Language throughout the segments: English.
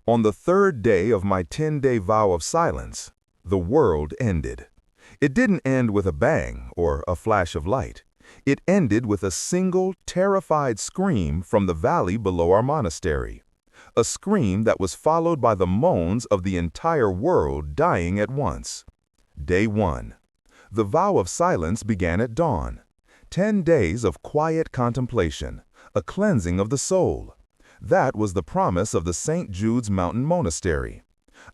On the third day of my 10-day vow of silence, the world ended. It didn't end with a bang or a flash of light. It ended with a single, terrified scream from the valley below our monastery. A scream that was followed by the moans of the entire world dying at once. Day 1. The vow of silence began at dawn. 10 days of quiet contemplation, a cleansing of the soul. That was the promise of the St. Jude's Mountain Monastery.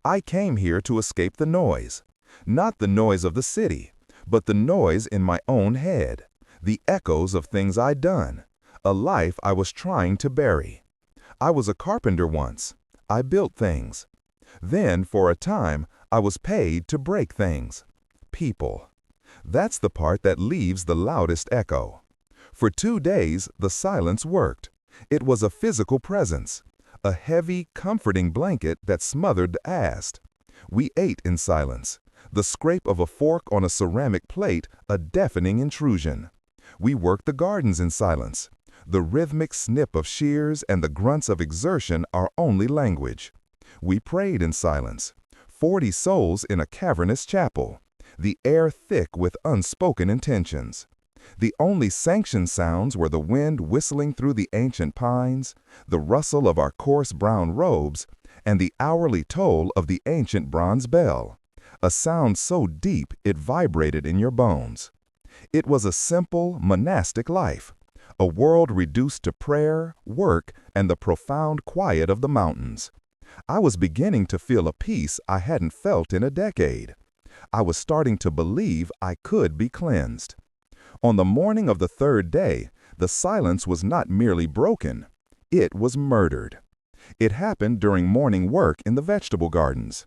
I came here to escape the noise. Not the noise of the city, but the noise in my own head. The echoes of things I'd done. A life I was trying to bury. I was a carpenter once. I built things. Then, for a time, I was paid to break things. People. That's the part that leaves the loudest echo. For 2 days, the silence worked. It was a physical presence, a heavy, comforting blanket that smothered the past. We ate in silence, the scrape of a fork on a ceramic plate a deafening intrusion. We worked the gardens in silence, the rhythmic snip of shears and the grunts of exertion our only language. We prayed in silence, 40 souls in a cavernous chapel, the air thick with unspoken intentions. The only sanctioned sounds were the wind whistling through the ancient pines, the rustle of our coarse brown robes, and the hourly toll of the ancient bronze bell, a sound so deep it vibrated in your bones. It was a simple, monastic life, a world reduced to prayer, work, and the profound quiet of the mountains. I was beginning to feel a peace I hadn't felt in a decade. I was starting to believe I could be cleansed. On the morning of the 3rd day, the silence was not merely broken, it was murdered. It happened during morning work in the vegetable gardens.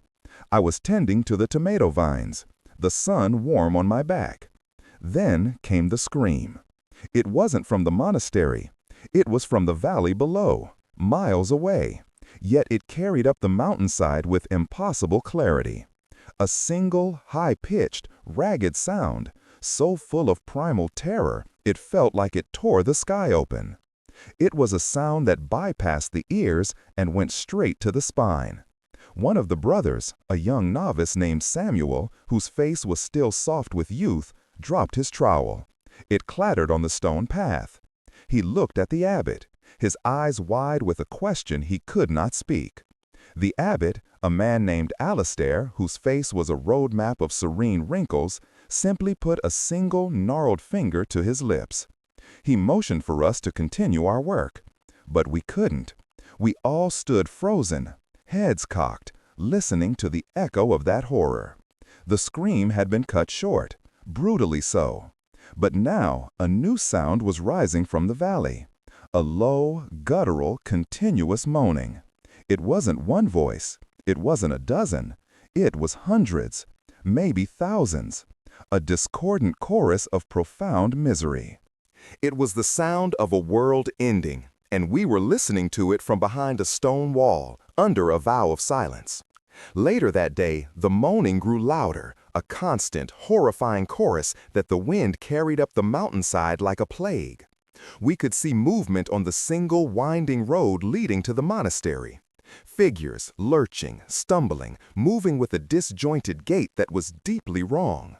I was tending to the tomato vines, the sun warm on my back. Then came the scream. It wasn't from the monastery. It was from the valley below, miles away. Yet it carried up the mountainside with impossible clarity. A single, high-pitched, ragged sound, so full of primal terror, it felt like it tore the sky open. It was a sound that bypassed the ears and went straight to the spine. One of the brothers, a young novice named Samuel, whose face was still soft with youth, dropped his trowel. It clattered on the stone path. He looked at the abbot, his eyes wide with a question he could not speak. The abbot, a man named Alistair, whose face was a road map of serene wrinkles, simply put a single gnarled finger to his lips. He motioned for us to continue our work. But we couldn't. We all stood frozen, heads cocked, listening to the echo of that horror. The scream had been cut short, brutally so. But now a new sound was rising from the valley. A low, guttural, continuous moaning. It wasn't one voice. It wasn't a dozen. It was hundreds, maybe thousands. A discordant chorus of profound misery. It was the sound of a world ending, and we were listening to it from behind a stone wall, under a vow of silence. Later that day, the moaning grew louder, a constant, horrifying chorus that the wind carried up the mountainside like a plague. We could see movement on the single winding road leading to the monastery. Figures, lurching, stumbling, moving with a disjointed gait that was deeply wrong.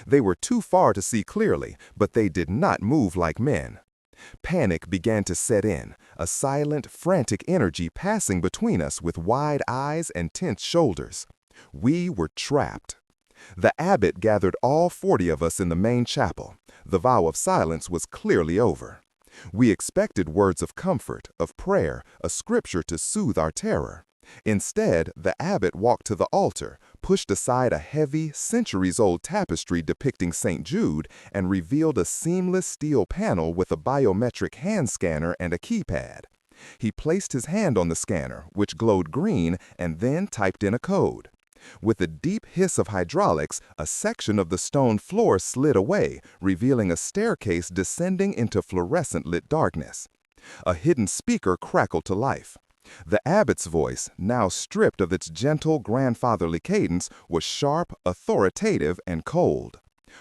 They were too far to see clearly, but they did not move like men. Panic began to set in, a silent, frantic energy passing between us with wide eyes and tense shoulders. We were trapped. The abbot gathered all 40 of us in the main chapel. The vow of silence was clearly over. We expected words of comfort, of prayer, a scripture to soothe our terror. Instead, the abbot walked to the altar, pushed aside a heavy, centuries-old tapestry depicting St. Jude, and revealed a seamless steel panel with a biometric hand scanner and a keypad. He placed his hand on the scanner, which glowed green, and then typed in a code. With a deep hiss of hydraulics, a section of the stone floor slid away, revealing a staircase descending into fluorescent-lit darkness. A hidden speaker crackled to life. The abbot's voice, now stripped of its gentle grandfatherly cadence, was sharp, authoritative, and cold.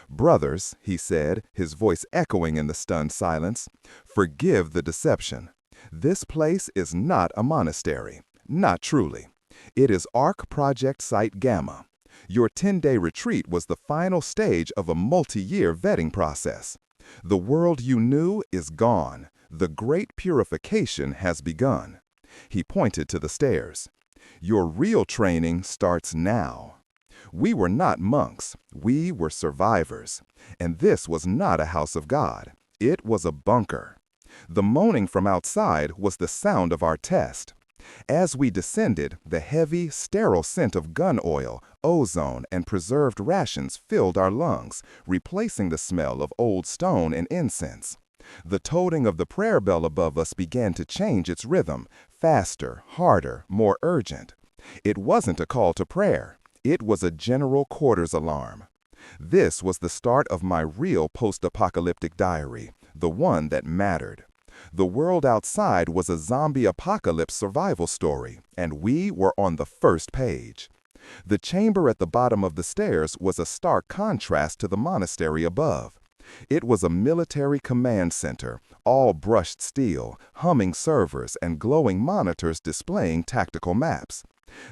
"Brothers," he said, his voice echoing in the stunned silence, "forgive the deception. This place is not a monastery. Not truly. It is ARC Project Site Gamma. Your 10-day retreat was the final stage of a multi-year vetting process. The world you knew is gone. The great purification has begun. He pointed to the stairs. Your real training starts now. We were not monks. We were survivors. And this was not a house of God. It was a bunker. The moaning from outside was the sound of our test. As we descended, the heavy, sterile scent of gun oil, ozone, and preserved rations filled our lungs, replacing the smell of old stone and incense. The tolling of the prayer bell above us began to change its rhythm, faster, harder, more urgent. It wasn't a call to prayer. It was a general quarters alarm. This was the start of my real post-apocalyptic diary, the one that mattered. The world outside was a zombie apocalypse survival story, and we were on the first page. The chamber at the bottom of the stairs was a stark contrast to the monastery above. It was a military command center, all brushed steel, humming servers, and glowing monitors displaying tactical maps.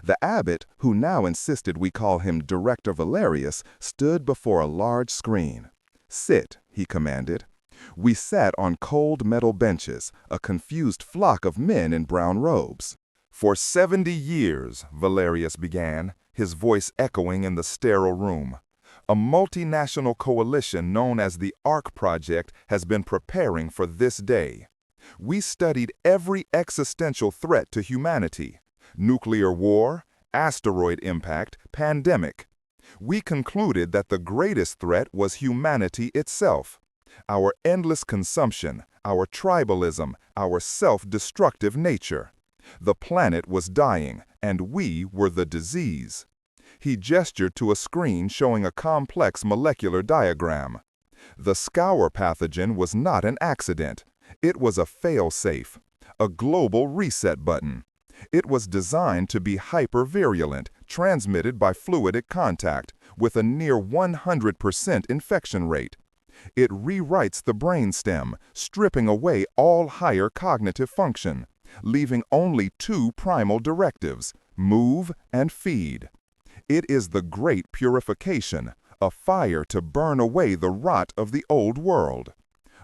The abbot, who now insisted we call him Director Valerius, stood before a large screen. "Sit," he commanded. We sat on cold metal benches, a confused flock of men in brown robes. "For 70 years," Valerius began, his voice echoing in the sterile room, "a multinational coalition known as the ARC Project has been preparing for this day. We studied every existential threat to humanity: nuclear war, asteroid impact, pandemic. We concluded that the greatest threat was humanity itself. Our endless consumption, our tribalism, our self-destructive nature. The planet was dying, and we were the disease." He gestured to a screen showing a complex molecular diagram. The scour pathogen was not an accident. It was a fail-safe, a global reset button. It was designed to be hyper-virulent, transmitted by fluidic contact, with a near 100% infection rate. It rewrites the brainstem, stripping away all higher cognitive function, leaving only two primal directives: move and feed. It is the great purification, a fire to burn away the rot of the old world.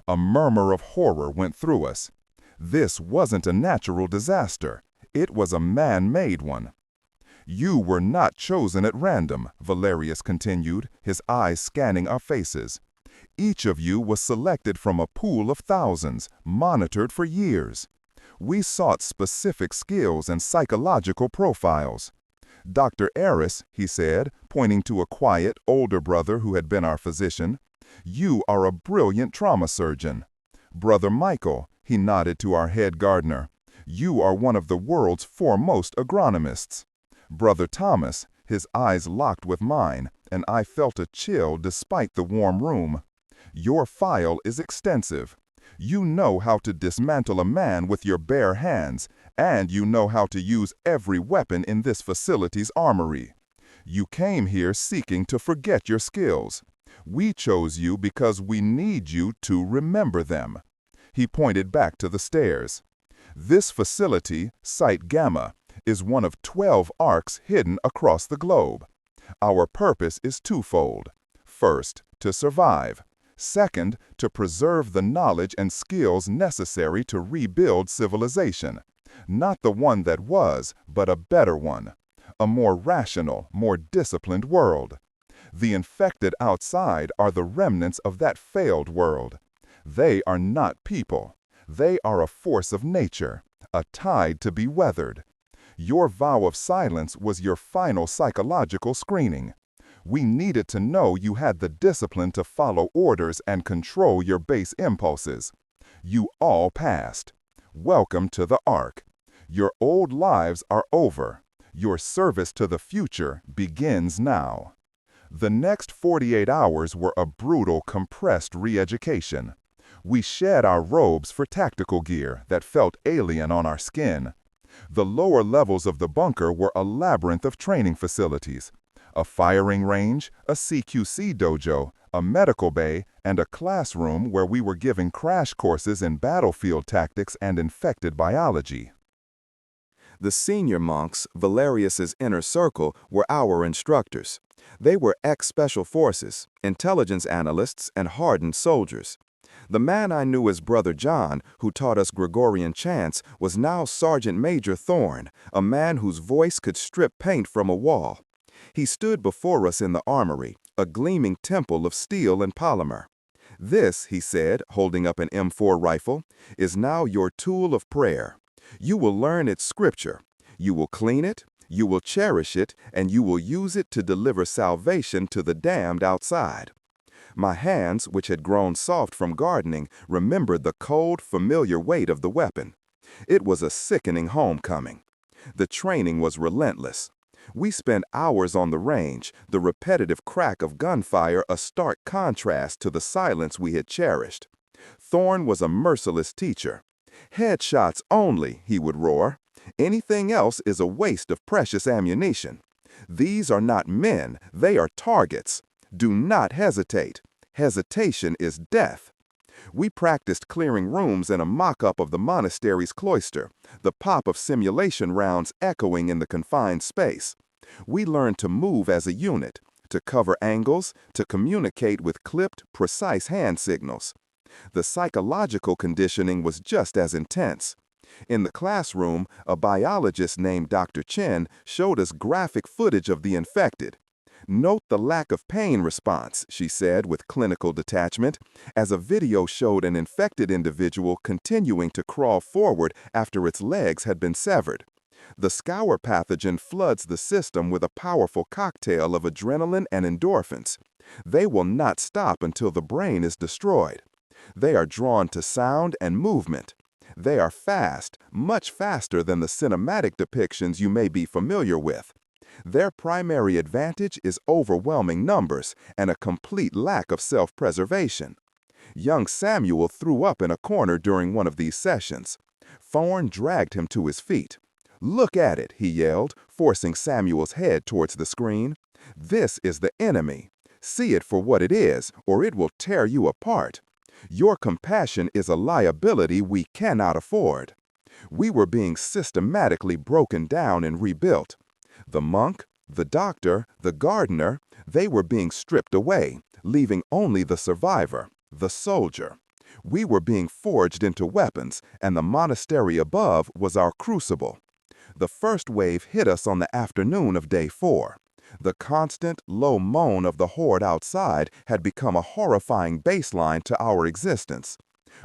A murmur of horror went through us. This wasn't a natural disaster. It was a man-made one. "You were not chosen at random," Valerius continued, his eyes scanning our faces. "Each of you was selected from a pool of thousands, monitored for years. We sought specific skills and psychological profiles. Dr. Eris," he said, pointing to a quiet, older brother who had been our physician, "you are a brilliant trauma surgeon. Brother Michael," he nodded to our head gardener, "you are one of the world's foremost agronomists. Brother Thomas," his eyes locked with mine, and I felt a chill despite the warm room, "your file is extensive. You know how to dismantle a man with your bare hands, and you know how to use every weapon in this facility's armory. You came here seeking to forget your skills. We chose you because we need you to remember them." He pointed back to the stairs. "This facility, Site Gamma, is one of 12 ARCs hidden across the globe. Our purpose is twofold. First, to survive. Second, to preserve the knowledge and skills necessary to rebuild civilization. Not the one that was, but a better one. A more rational, more disciplined world. The infected outside are the remnants of that failed world. They are not people. They are a force of nature, a tide to be weathered. Your vow of silence was your final psychological screening. We needed to know you had the discipline to follow orders and control your base impulses. You all passed. Welcome to the ARC. Your old lives are over. Your service to the future begins now." The next 48 hours were a brutal, compressed re-education. We shed our robes for tactical gear that felt alien on our skin. The lower levels of the bunker were a labyrinth of training facilities. A firing range, a CQC dojo, a medical bay, and a classroom where we were given crash courses in battlefield tactics and infected biology. The senior monks, Valerius's inner circle, were our instructors. They were ex-special forces, intelligence analysts, and hardened soldiers. The man I knew as Brother John, who taught us Gregorian chants, was now Sergeant Major Thorne, a man whose voice could strip paint from a wall. He stood before us in the armory, a gleaming temple of steel and polymer. "This," he said, holding up an M4 rifle, "is now your tool of prayer. You will learn its scripture. You will clean it, you will cherish it, and you will use it to deliver salvation to the damned outside." My hands, which had grown soft from gardening, remembered the cold, familiar weight of the weapon. It was a sickening homecoming. The training was relentless. We spent hours on the range, the repetitive crack of gunfire a stark contrast to the silence we had cherished. Thorne was a merciless teacher. "Headshots only," he would roar. "Anything else is a waste of precious ammunition. These are not men, they are targets. Do not hesitate. Hesitation is death." We practiced clearing rooms in a mock-up of the monastery's cloister, the pop of simulation rounds echoing in the confined space. We learned to move as a unit, to cover angles, to communicate with clipped, precise hand signals. The psychological conditioning was just as intense. In the classroom, a biologist named Dr. Chen showed us graphic footage of the infected. "Note the lack of pain response," she said with clinical detachment, as a video showed an infected individual continuing to crawl forward after its legs had been severed. The scour pathogen floods the system with a powerful cocktail of adrenaline and endorphins. They will not stop until the brain is destroyed. They are drawn to sound and movement. They are fast, much faster than the cinematic depictions you may be familiar with. Their primary advantage is overwhelming numbers and a complete lack of self-preservation. Young Samuel threw up in a corner during one of these sessions. Thorne dragged him to his feet. "Look at it," he yelled, forcing Samuel's head towards the screen. "This is the enemy. See it for what it is, or it will tear you apart. Your compassion is a liability we cannot afford." We were being systematically broken down and rebuilt. The monk, the doctor, the gardener, they were being stripped away, leaving only the survivor, the soldier. We were being forged into weapons, and the monastery above was our crucible. The first wave hit us on the afternoon of day 4. The constant, low moan of the horde outside had become a horrifying baseline to our existence.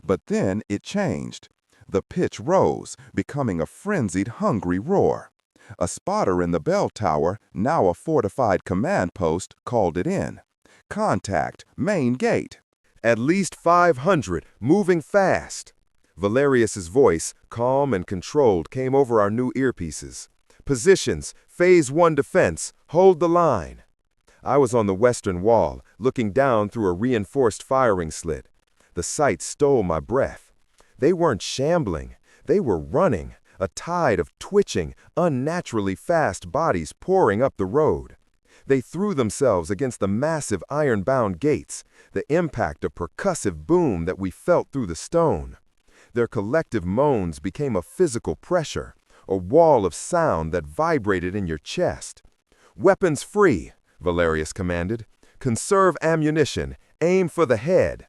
But then it changed. The pitch rose, becoming a frenzied, hungry roar. A spotter in the bell tower, now a fortified command post, called it in. "Contact, main gate." "At least 500, moving fast." Valerius's voice, calm and controlled, came over our new earpieces. "Positions, phase 1 defense, hold the line." I was on the western wall, looking down through a reinforced firing slit. The sight stole my breath. They weren't shambling, they were running, a tide of twitching, unnaturally fast bodies pouring up the road. They threw themselves against the massive iron-bound gates, the impact of percussive boom that we felt through the stone. Their collective moans became a physical pressure, a wall of sound that vibrated in your chest. "Weapons free," Valerius commanded. "Conserve ammunition, aim for the head."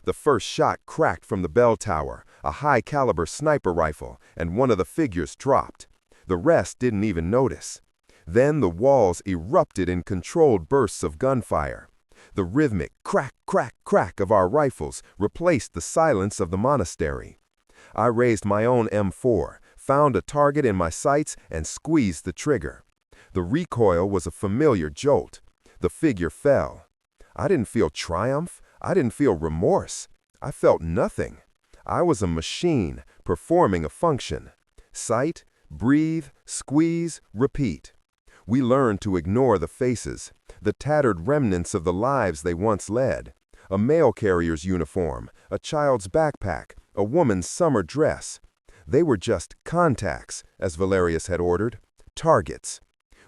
The first shot cracked from the bell tower, a high-caliber sniper rifle, and one of the figures dropped. The rest didn't even notice. Then the walls erupted in controlled bursts of gunfire. The rhythmic crack, crack, crack of our rifles replaced the silence of the monastery. I raised my own M4, found a target in my sights, and squeezed the trigger. The recoil was a familiar jolt. The figure fell. I didn't feel triumph. I didn't feel remorse. I felt nothing. I was a machine, performing a function. Sight, breathe, squeeze, repeat. We learned to ignore the faces, the tattered remnants of the lives they once led. A mail carrier's uniform, a child's backpack, a woman's summer dress. They were just contacts, as Valerius had ordered, targets.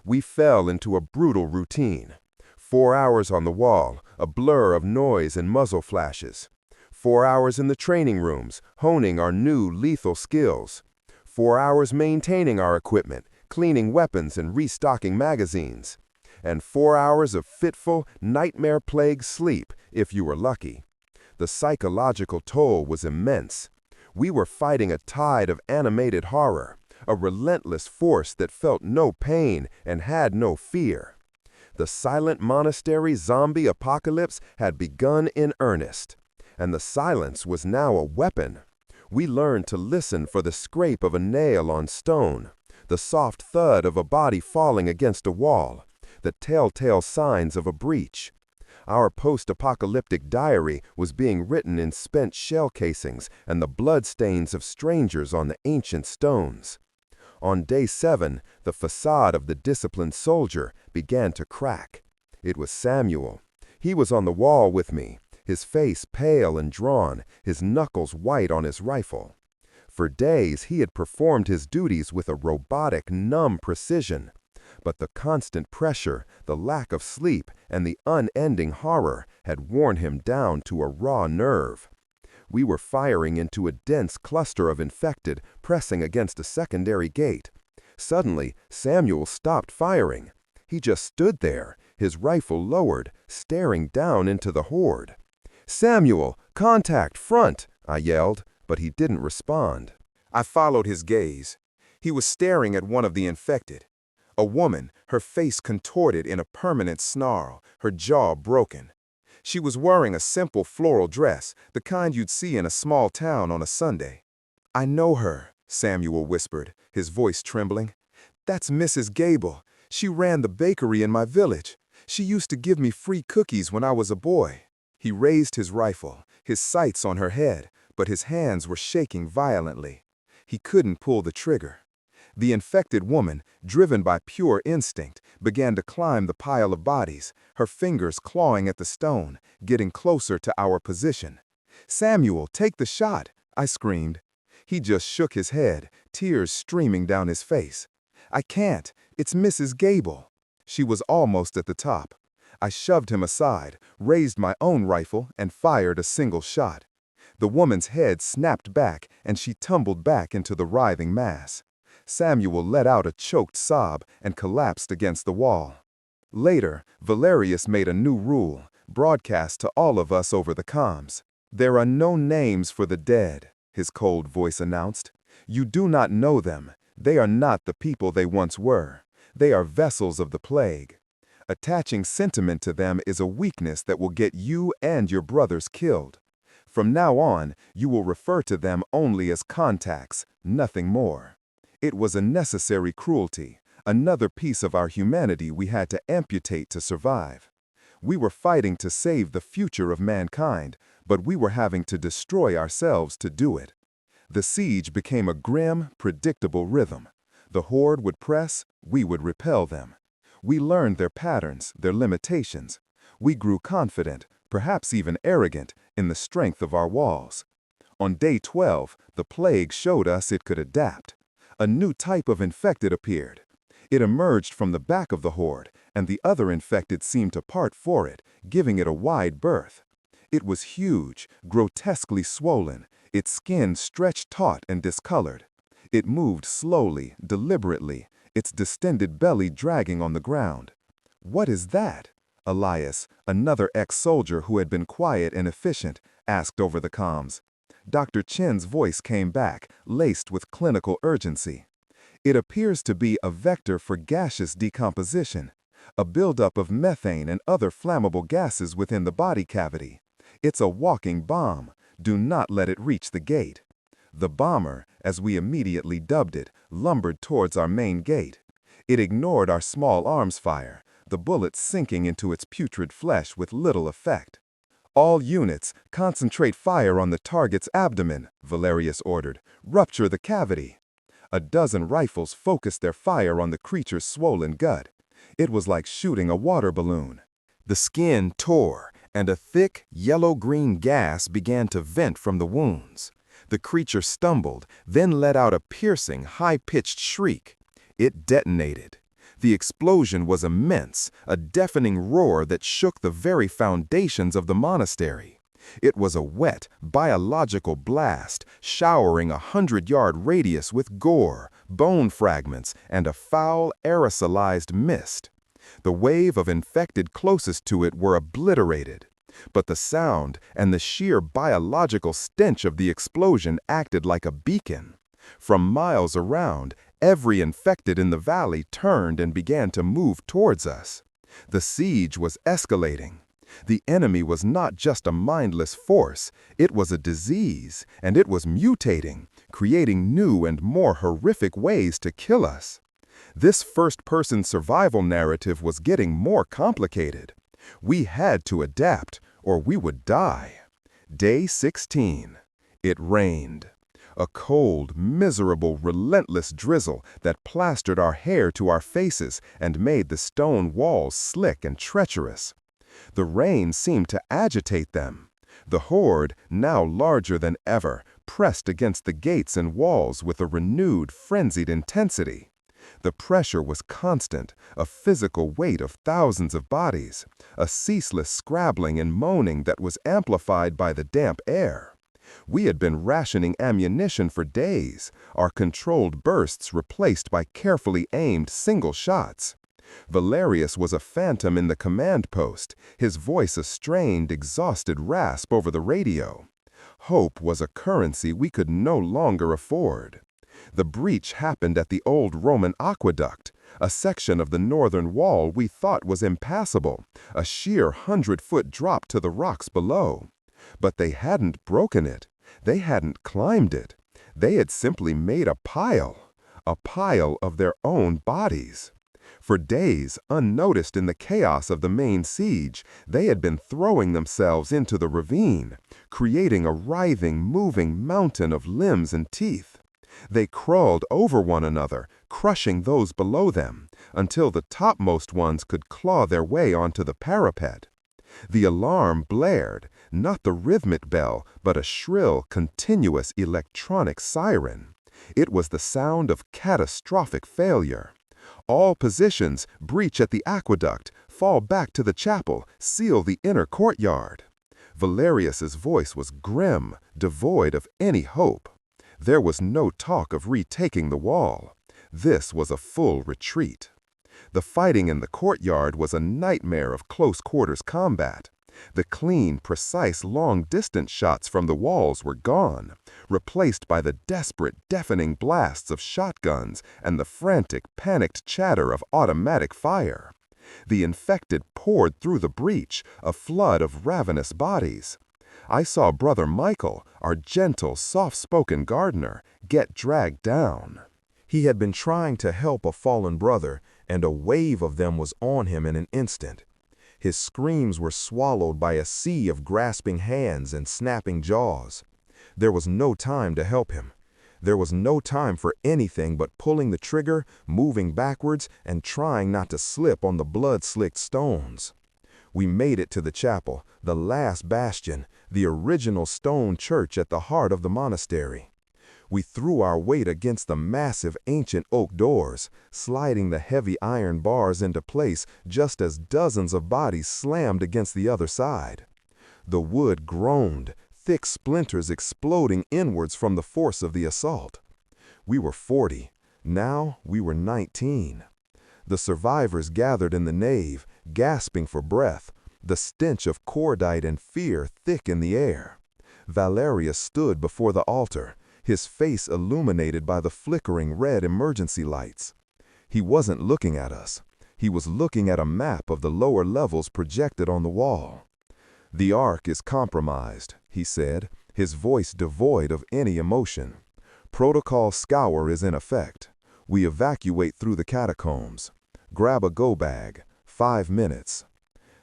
We fell into a brutal routine. 4 hours on the wall, a blur of noise and muzzle flashes. 4 hours in the training rooms, honing our new lethal skills. 4 hours maintaining our equipment, cleaning weapons and restocking magazines, and 4 hours of fitful, nightmare-plagued sleep if you were lucky. The psychological toll was immense. We were fighting a tide of animated horror, a relentless force that felt no pain and had no fear. The silent monastery zombie apocalypse had begun in earnest, and the silence was now a weapon. We learned to listen for the scrape of a nail on stone, the soft thud of a body falling against a wall, the telltale signs of a breach. Our post-apocalyptic diary was being written in spent shell casings and the bloodstains of strangers on the ancient stones. On day 7, the facade of the disciplined soldier began to crack. It was Samuel. He was on the wall with me, his face pale and drawn, his knuckles white on his rifle. For days he had performed his duties with a robotic, numb precision. But the constant pressure, the lack of sleep, and the unending horror had worn him down to a raw nerve. We were firing into a dense cluster of infected, pressing against a secondary gate. Suddenly, Samuel stopped firing. He just stood there, his rifle lowered, staring down into the horde. "Samuel, contact, front!" I yelled, but he didn't respond. I followed his gaze. He was staring at one of the infected. A woman, her face contorted in a permanent snarl, her jaw broken. She was wearing a simple floral dress, the kind you'd see in a small town on a Sunday. "I know her," Samuel whispered, his voice trembling. "That's Mrs. Gable. She ran the bakery in my village. She used to give me free cookies when I was a boy." He raised his rifle, his sights on her head, but his hands were shaking violently. He couldn't pull the trigger. The infected woman, driven by pure instinct, began to climb the pile of bodies, her fingers clawing at the stone, getting closer to our position. "Samuel, take the shot!" I screamed. He just shook his head, tears streaming down his face. "I can't. It's Mrs. Gable." She was almost at the top. I shoved him aside, raised my own rifle, and fired a single shot. The woman's head snapped back, and she tumbled back into the writhing mass. Samuel let out a choked sob and collapsed against the wall. Later, Valerius made a new rule, broadcast to all of us over the comms. "There are no names for the dead," his cold voice announced. "You do not know them. They are not the people they once were. They are vessels of the plague. Attaching sentiment to them is a weakness that will get you and your brothers killed. From now on, you will refer to them only as contacts, nothing more." It was a necessary cruelty, another piece of our humanity we had to amputate to survive. We were fighting to save the future of mankind, but we were having to destroy ourselves to do it. The siege became a grim, predictable rhythm. The horde would press, we would repel them. We learned their patterns, their limitations. We grew confident, perhaps even arrogant, in the strength of our walls. On day 12, the plague showed us it could adapt. A new type of infected appeared. It emerged from the back of the horde, and the other infected seemed to part for it, giving it a wide berth. It was huge, grotesquely swollen, its skin stretched taut and discolored. It moved slowly, deliberately, its distended belly dragging on the ground. "What is that?" Elias, another ex-soldier who had been quiet and efficient, asked over the comms. Dr. Chen's voice came back, laced with clinical urgency. "It appears to be a vector for gaseous decomposition, a buildup of methane and other flammable gases within the body cavity. It's a walking bomb. Do not let it reach the gate." The bomber, as we immediately dubbed it, lumbered towards our main gate. It ignored our small arms fire, the bullets sinking into its putrid flesh with little effect. "All units, concentrate fire on the target's abdomen," Valerius ordered. "Rupture the cavity." A dozen rifles focused their fire on the creature's swollen gut. It was like shooting a water balloon. The skin tore, and a thick, yellow-green gas began to vent from the wounds. The creature stumbled, then let out a piercing, high-pitched shriek. It detonated. The explosion was immense, a deafening roar that shook the very foundations of the monastery. It was a wet, biological blast, showering a 100-yard radius with gore, bone fragments, and a foul, aerosolized mist. The wave of infected closest to it were obliterated. But the sound and the sheer biological stench of the explosion acted like a beacon. From miles around, every infected in the valley turned and began to move towards us. The siege was escalating. The enemy was not just a mindless force, it was a disease, and it was mutating, creating new and more horrific ways to kill us. This first-person survival narrative was getting more complicated. We had to adapt, or we would die. Day 16. It rained. A cold, miserable, relentless drizzle that plastered our hair to our faces and made the stone walls slick and treacherous. The rain seemed to agitate them. The horde, now larger than ever, pressed against the gates and walls with a renewed, frenzied intensity. The pressure was constant, a physical weight of thousands of bodies, a ceaseless scrabbling and moaning that was amplified by the damp air. We had been rationing ammunition for days, our controlled bursts replaced by carefully aimed single shots. Valerius was a phantom in the command post, his voice a strained, exhausted rasp over the radio. Hope was a currency we could no longer afford. The breach happened at the old Roman aqueduct, a section of the northern wall we thought was impassable, a sheer 100-foot drop to the rocks below. But they hadn't broken it. They hadn't climbed it. They had simply made a pile of their own bodies. For days, unnoticed in the chaos of the main siege, they had been throwing themselves into the ravine, creating a writhing, moving mountain of limbs and teeth. They crawled over one another, crushing those below them, until the topmost ones could claw their way onto the parapet. The alarm blared, not the rhythmic bell, but a shrill, continuous electronic siren. It was the sound of catastrophic failure. All positions, breach at the aqueduct, fall back to the chapel, seal the inner courtyard. Valerius's voice was grim, devoid of any hope. There was no talk of retaking the wall. This was a full retreat. The fighting in the courtyard was a nightmare of close-quarters combat. The clean, precise, long-distance shots from the walls were gone, replaced by the desperate, deafening blasts of shotguns and the frantic, panicked chatter of automatic fire. The infected poured through the breach, a flood of ravenous bodies. I saw Brother Michael, our gentle, soft-spoken gardener, get dragged down. He had been trying to help a fallen brother, and a wave of them was on him in an instant. His screams were swallowed by a sea of grasping hands and snapping jaws. There was no time to help him. There was no time for anything but pulling the trigger, moving backwards, and trying not to slip on the blood-slicked stones. We made it to the chapel, the last bastion, the original stone church at the heart of the monastery. We threw our weight against the massive ancient oak doors, sliding the heavy iron bars into place just as dozens of bodies slammed against the other side. The wood groaned, thick splinters exploding inwards from the force of the assault. We were 40. Now we were 19. The survivors gathered in the nave, gasping for breath, the stench of cordite and fear thick in the air. Valerius stood before the altar, his face illuminated by the flickering red emergency lights. He wasn't looking at us. He was looking at a map of the lower levels projected on the wall. "The Ark is compromised," he said, his voice devoid of any emotion. "Protocol scour is in effect. We evacuate through the catacombs. Grab a go bag. 5 minutes."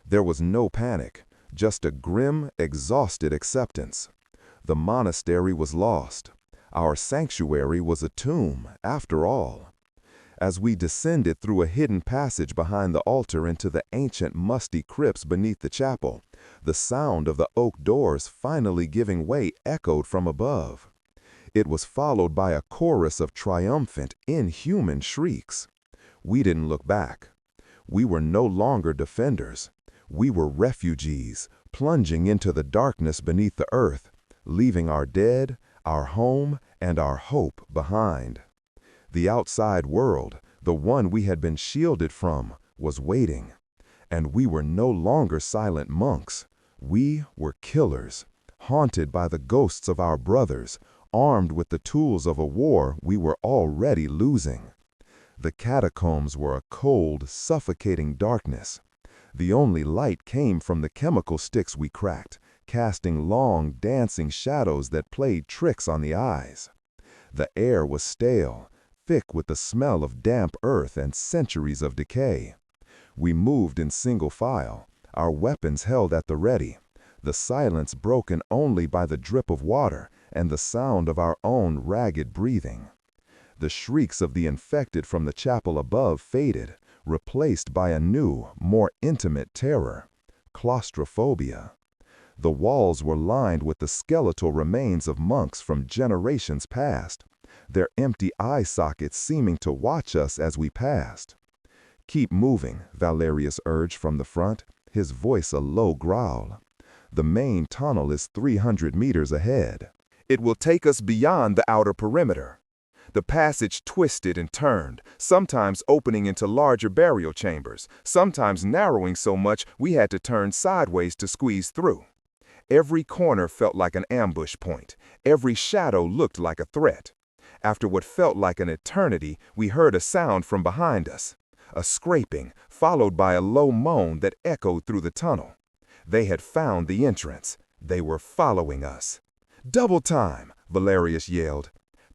There was no panic, just a grim, exhausted acceptance. The monastery was lost. Our sanctuary was a tomb, after all. As we descended through a hidden passage behind the altar into the ancient musty crypts beneath the chapel, the sound of the oak doors finally giving way echoed from above. It was followed by a chorus of triumphant, inhuman shrieks. We didn't look back. We were no longer defenders. We were refugees, plunging into the darkness beneath the earth, leaving our dead, our home, and our hope behind. The outside world, the one we had been shielded from, was waiting. And we were no longer silent monks. We were killers, haunted by the ghosts of our brothers, armed with the tools of a war we were already losing. The catacombs were a cold, suffocating darkness. The only light came from the chemical sticks we cracked, casting long, dancing shadows that played tricks on the eyes. The air was stale, thick with the smell of damp earth and centuries of decay. We moved in single file, our weapons held at the ready, the silence broken only by the drip of water and the sound of our own ragged breathing. The shrieks of the infected from the chapel above faded, replaced by a new, more intimate terror: claustrophobia. The walls were lined with the skeletal remains of monks from generations past, their empty eye sockets seeming to watch us as we passed. "Keep moving," Valerius urged from the front, his voice a low growl. "The main tunnel is 300 meters ahead." It will take us beyond the outer perimeter. The passage twisted and turned, sometimes opening into larger burial chambers, sometimes narrowing so much we had to turn sideways to squeeze through. Every corner felt like an ambush point. Every shadow looked like a threat. After what felt like an eternity, we heard a sound from behind us. A scraping, followed by a low moan that echoed through the tunnel. They had found the entrance. They were following us. "Double time!" Valerius yelled.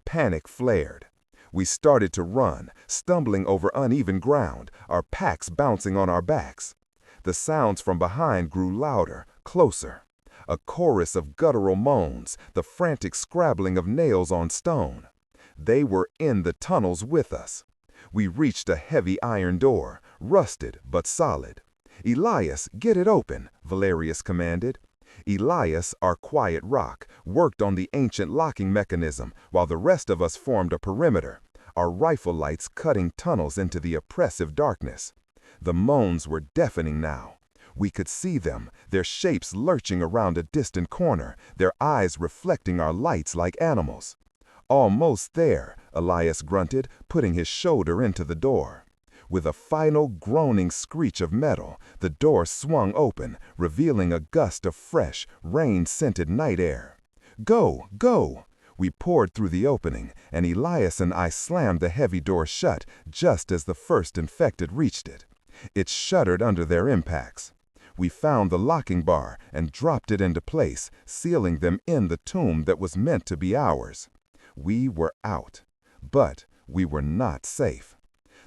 Panic flared. We started to run, stumbling over uneven ground, our packs bouncing on our backs. The sounds from behind grew louder, closer. A chorus of guttural moans, the frantic scrabbling of nails on stone. They were in the tunnels with us. We reached a heavy iron door, rusted but solid. "Elias, get it open," Valerius commanded. Elias, our quiet rock, worked on the ancient locking mechanism while the rest of us formed a perimeter, our rifle lights cutting tunnels into the oppressive darkness. The moans were deafening now. We could see them, their shapes lurching around a distant corner, their eyes reflecting our lights like animals. "Almost there," Elias grunted, putting his shoulder into the door. With a final groaning screech of metal, the door swung open, revealing a gust of fresh, rain-scented night air. "Go, go!" We poured through the opening, and Elias and I slammed the heavy door shut just as the first infected reached it. It shuddered under their impacts. We found the locking bar and dropped it into place, sealing them in the tomb that was meant to be ours. We were out, but we were not safe.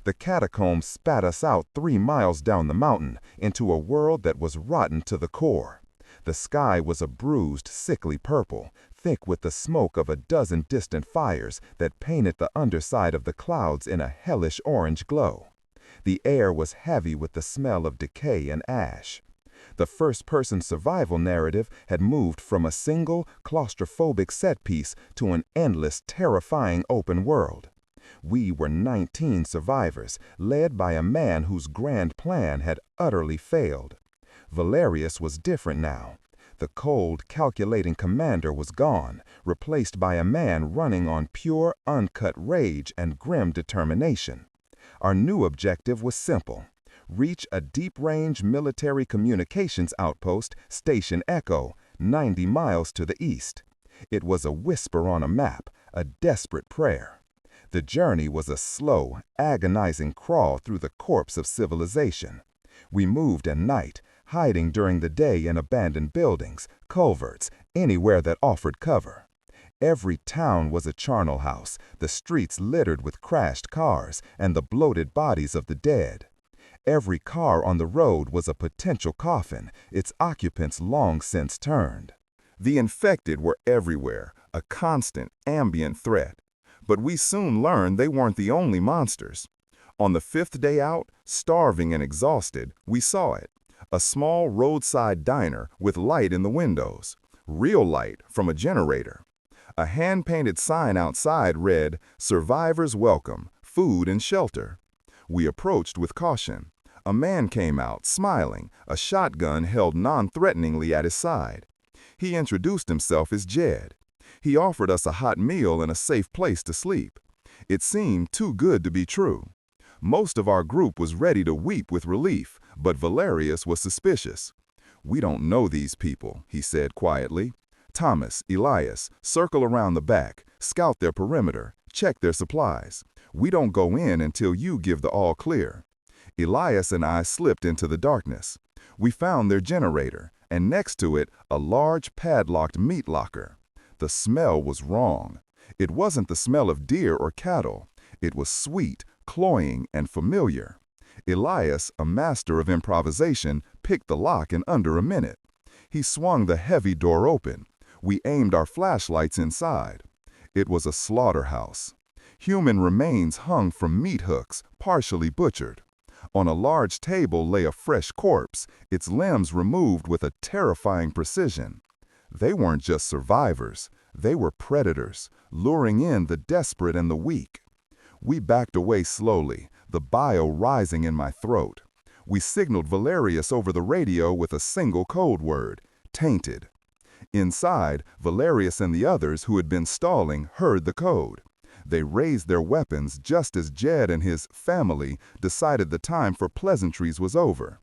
The catacombs spat us out 3 miles down the mountain into a world that was rotten to the core. The sky was a bruised, sickly purple, thick with the smoke of a dozen distant fires that painted the underside of the clouds in a hellish orange glow. The air was heavy with the smell of decay and ash. The first-person survival narrative had moved from a single, claustrophobic set piece to an endless, terrifying open world. We were 19 survivors, led by a man whose grand plan had utterly failed. Valerius was different now. The cold, calculating commander was gone, replaced by a man running on pure, uncut rage and grim determination. Our new objective was simple: reach a deep-range military communications outpost, Station Echo, 90 miles to the east. It was a whisper on a map, a desperate prayer. The journey was a slow, agonizing crawl through the corpse of civilization. We moved at night, hiding during the day in abandoned buildings, culverts, anywhere that offered cover. Every town was a charnel house, the streets littered with crashed cars and the bloated bodies of the dead. Every car on the road was a potential coffin, its occupants long since turned. The infected were everywhere, a constant, ambient threat. But we soon learned they weren't the only monsters. On the 5th day out, starving and exhausted, we saw it. A small roadside diner with light in the windows. Real light from a generator. A hand-painted sign outside read, "Survivors welcome, food and shelter." We approached with caution. A man came out, smiling, a shotgun held non-threateningly at his side. He introduced himself as Jed. He offered us a hot meal and a safe place to sleep. It seemed too good to be true. Most of our group was ready to weep with relief, but Valerius was suspicious. "We don't know these people," he said quietly. "Thomas, Elias, circle around the back, scout their perimeter, check their supplies. We don't go in until you give the all clear." Elias and I slipped into the darkness. We found their generator, and next to it, a large padlocked meat locker. The smell was wrong. It wasn't the smell of deer or cattle. It was sweet, cloying, and familiar. Elias, a master of improvisation, picked the lock in under a minute. He swung the heavy door open. We aimed our flashlights inside. It was a slaughterhouse. Human remains hung from meat hooks, partially butchered. On a large table lay a fresh corpse, its limbs removed with a terrifying precision. They weren't just survivors. They were predators, luring in the desperate and the weak. We backed away slowly, the bile rising in my throat. We signaled Valerius over the radio with a single code word: tainted. Inside, Valerius and the others who had been stalling heard the code. They raised their weapons just as Jed and his family decided the time for pleasantries was over.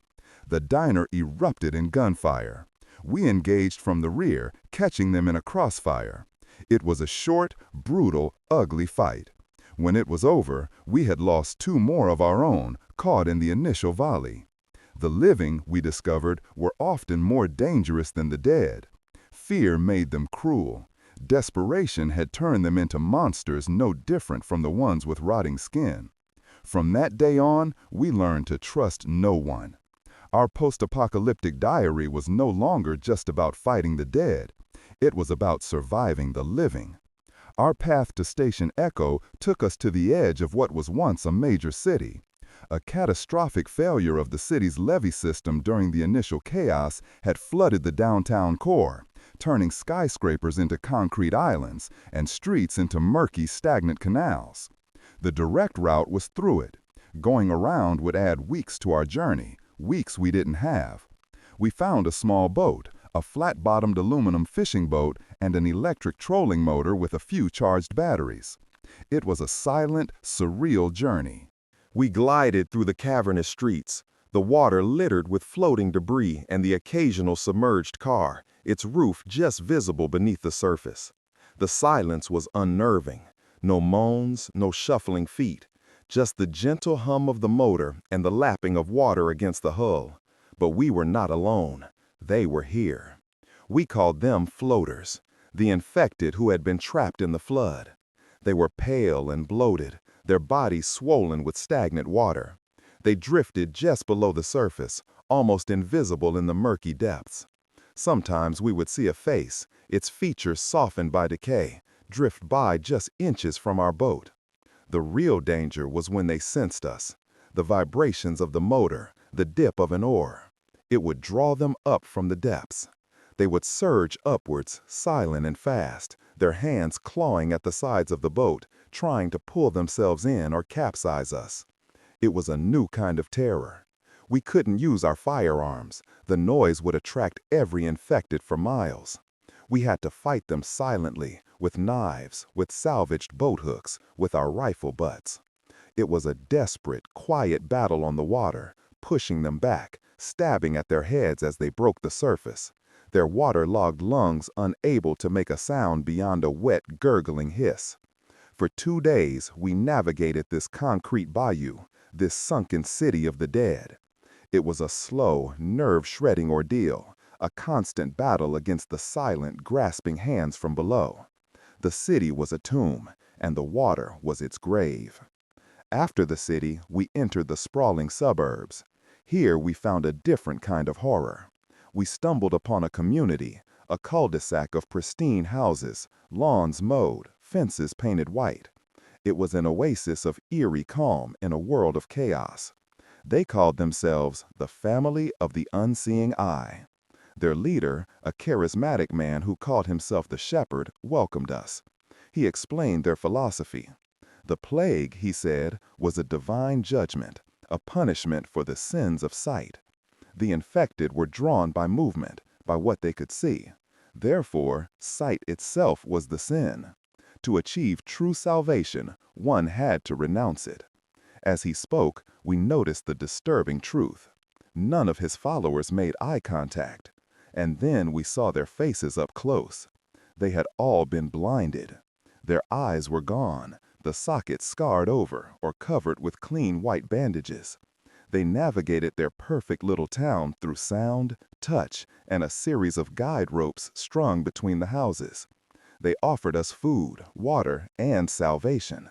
The diner erupted in gunfire. We engaged from the rear, catching them in a crossfire. It was a short, brutal, ugly fight. When it was over, we had lost 2 more of our own, caught in the initial volley. The living, we discovered, were often more dangerous than the dead. Fear made them cruel. Desperation had turned them into monsters no different from the ones with rotting skin. From that day on, we learned to trust no one. Our post-apocalyptic diary was no longer just about fighting the dead. It was about surviving the living. Our path to Station Echo took us to the edge of what was once a major city. A catastrophic failure of the city's levee system during the initial chaos had flooded the downtown core, turning skyscrapers into concrete islands and streets into murky, stagnant canals. The direct route was through it. Going around would add weeks to our journey, weeks we didn't have. We found a small boat, a flat-bottomed aluminum fishing boat, and an electric trolling motor with a few charged batteries. It was a silent, surreal journey. We glided through the cavernous streets, the water littered with floating debris and the occasional submerged car, its roof just visible beneath the surface. The silence was unnerving. No moans, no shuffling feet, just the gentle hum of the motor and the lapping of water against the hull. But we were not alone. They were here. We called them floaters, the infected who had been trapped in the flood. They were pale and bloated, their bodies swollen with stagnant water. They drifted just below the surface, almost invisible in the murky depths. Sometimes we would see a face, its features softened by decay, drift by just inches from our boat. The real danger was when they sensed us. The vibrations of the motor, the dip of an oar. It would draw them up from the depths. They would surge upwards, silent and fast, their hands clawing at the sides of the boat, trying to pull themselves in or capsize us. It was a new kind of terror. We couldn't use our firearms. The noise would attract every infected for miles. We had to fight them silently, with knives, with salvaged boat hooks, with our rifle butts. It was a desperate, quiet battle on the water, pushing them back, stabbing at their heads as they broke the surface, their waterlogged lungs unable to make a sound beyond a wet, gurgling hiss. For 2 days, we navigated this concrete bayou, this sunken city of the dead. It was a slow, nerve-shredding ordeal, a constant battle against the silent, grasping hands from below. The city was a tomb, and the water was its grave. After the city, we entered the sprawling suburbs. Here we found a different kind of horror. We stumbled upon a community, a cul-de-sac of pristine houses, lawns mowed, fences painted white. It was an oasis of eerie calm in a world of chaos. They called themselves the Family of the Unseeing Eye. Their leader, a charismatic man who called himself the Shepherd, welcomed us. He explained their philosophy. The plague, he said, was a divine judgment, a punishment for the sins of sight. The infected were drawn by movement, by what they could see. Therefore, sight itself was the sin. To achieve true salvation, one had to renounce it. As he spoke, we noticed the disturbing truth. None of his followers made eye contact, and then we saw their faces up close. They had all been blinded. Their eyes were gone, the sockets scarred over or covered with clean white bandages. They navigated their perfect little town through sound, touch, and a series of guide ropes strung between the houses. They offered us food, water, and salvation.